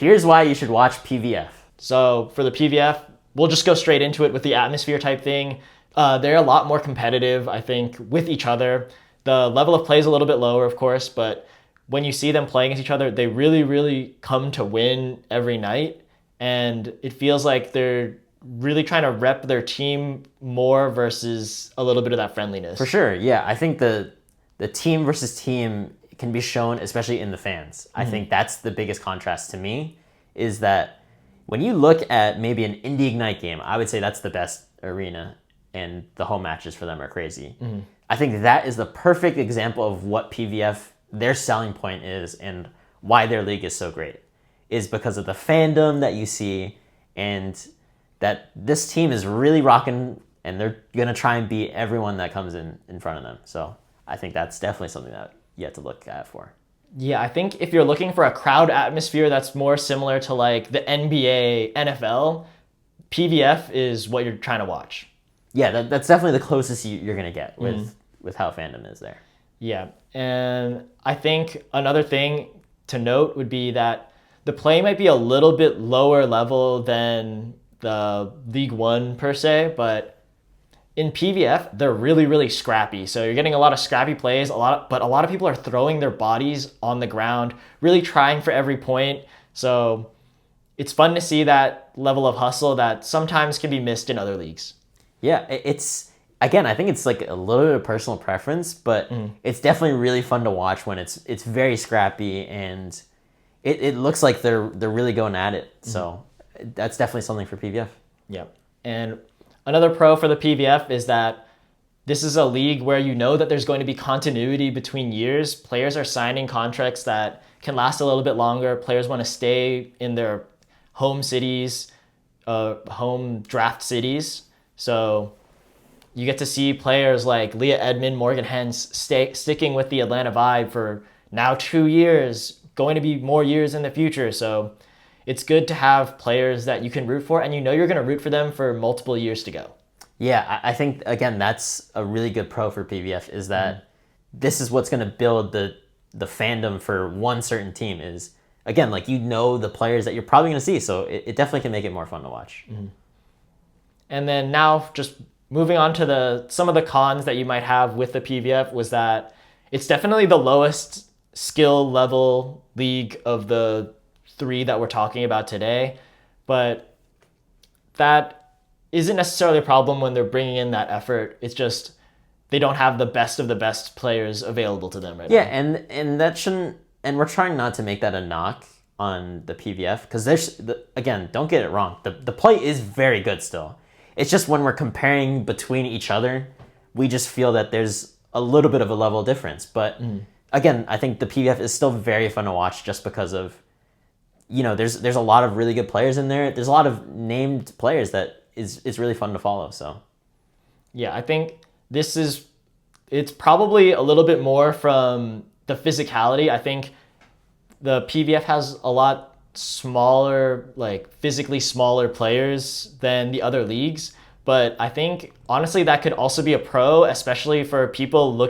here's why you should watch PVF. So for the PVF, we'll just go straight into it with the atmosphere type thing. They're a lot more competitive, I think, with each other. The level of play is a little bit lower, of course, but when you see them playing against each other, they really, really come to win every night. And it feels like they're really trying to rep their team more versus a little bit of that friendliness. For sure, yeah. I think the team versus team can be shown, especially in the fans. I think that's the biggest contrast to me, is that when you look at maybe an Indie Ignite game, I would say that's the best arena, and the home matches for them are crazy. I think that is the perfect example of what PVF, their selling point is, and why their league is so great, is because of the fandom that you see, and that this team is really rocking, and they're going to try and beat everyone that comes in front of them. So I think that's definitely something that you have to look at for. Yeah, I think if you're looking for a crowd atmosphere that's more similar to like the NBA, NFL, PVF is what you're trying to watch. Yeah, that's definitely the closest you're going to get with how fandom is there. Yeah, and I think another thing to note would be that the play might be a little bit lower level than the League One per se, but in PVF, they're really, really scrappy. So you're getting a lot of scrappy plays, but a lot of people are throwing their bodies on the ground, really trying for every point. So it's fun to see that level of hustle that sometimes can be missed in other leagues. Yeah, again, I think it's like a little bit of personal preference, but it's definitely really fun to watch when it's very scrappy, and it looks like they're really going at it. So that's definitely something for PVF. Yeah. And another pro for the PVF is that this is a league where you know that there's going to be continuity between years. Players are signing contracts that can last a little bit longer. Players want to stay in their home cities, home draft cities. So you get to see players like Leah Edmond, Morgan Hens sticking with the Atlanta Vibe for now 2 years, going to be more years in the future. So it's good to have players that you can root for, and you know you're going to root for them for multiple years to go. Yeah, I think, again, that's a really good pro for PVF, is that this is what's going to build the fandom for one certain team is, again, like, you know the players that you're probably going to see, so it definitely can make it more fun to watch. And then now just moving on to some of the cons that you might have with the PVF was that it's definitely the lowest skill level league of the 3 that we're talking about today, but that isn't necessarily a problem when they're bringing in that effort. It's just they don't have the best of the best players available to them right now. Yeah, and that shouldn't, and we're trying not to make that a knock on the PVF, because again, don't get it wrong, the play is very good still. It's just when we're comparing between each other, we just feel that there's a little bit of a level difference. But again, I think the PVF is still very fun to watch just because of, there's a lot of really good players in there. There's a lot of named players that is really fun to follow. So yeah, I think it's probably a little bit more from the physicality. I think the PVF has a lot smaller, like physically smaller players than the other leagues, but I think honestly that could also be a pro, especially for people who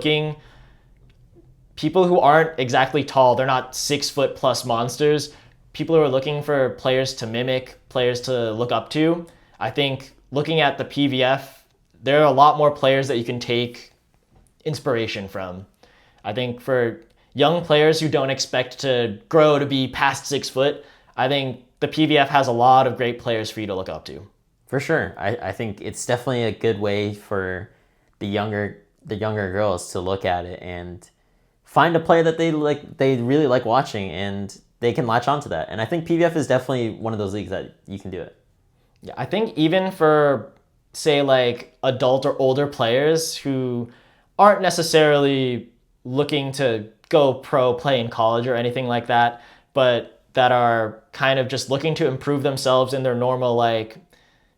aren't exactly tall. They're not 6 foot plus monsters. People who are looking for players to mimic, players to look up to. I think looking at the PVF, there are a lot more players that you can take inspiration from. I think for young players who don't expect to grow to be past 6 foot, I think the PVF has a lot of great players for you to look up to. For sure. I think it's definitely a good way for the younger girls to look at it and find a player that they really like watching, and they can latch onto that. And I think PVF is definitely one of those leagues that you can do it. Yeah, I think even for, say, like adult or older players who aren't necessarily looking to go pro, play in college or anything like that, but that are kind of just looking to improve themselves in their normal like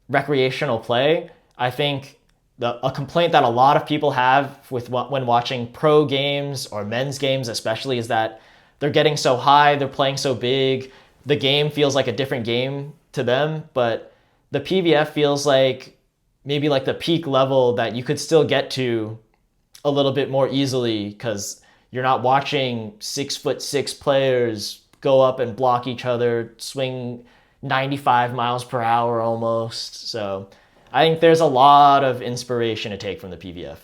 recreational play, I think a complaint that a lot of people have when watching pro games or men's games especially is that they're getting so high, they're playing so big, the game feels like a different game to them, but the PVF feels like maybe like the peak level that you could still get to a little bit more easily, because you're not watching 6'6" players go up and block each other, swing 95 miles per hour almost. So I think there's a lot of inspiration to take from the PVF.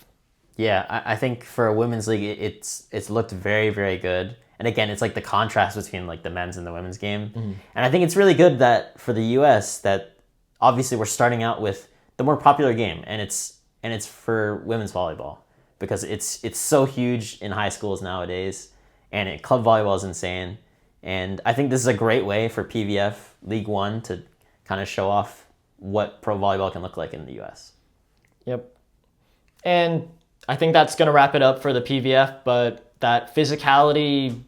Yeah, I think for a women's league, it's looked very, very good. And again, it's like the contrast between like the men's and the women's game. And I think it's really good that for the US that obviously we're starting out with the more popular game, and it's for women's volleyball because it's so huge in high schools nowadays, and club volleyball is insane. And I think this is a great way for PVF League One to kind of show off what pro volleyball can look like in the US. Yep. And I think that's going to wrap it up for the PVF, but that physicality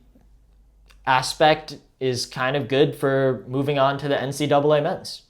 aspect is kind of good for moving on to the NCAA men's.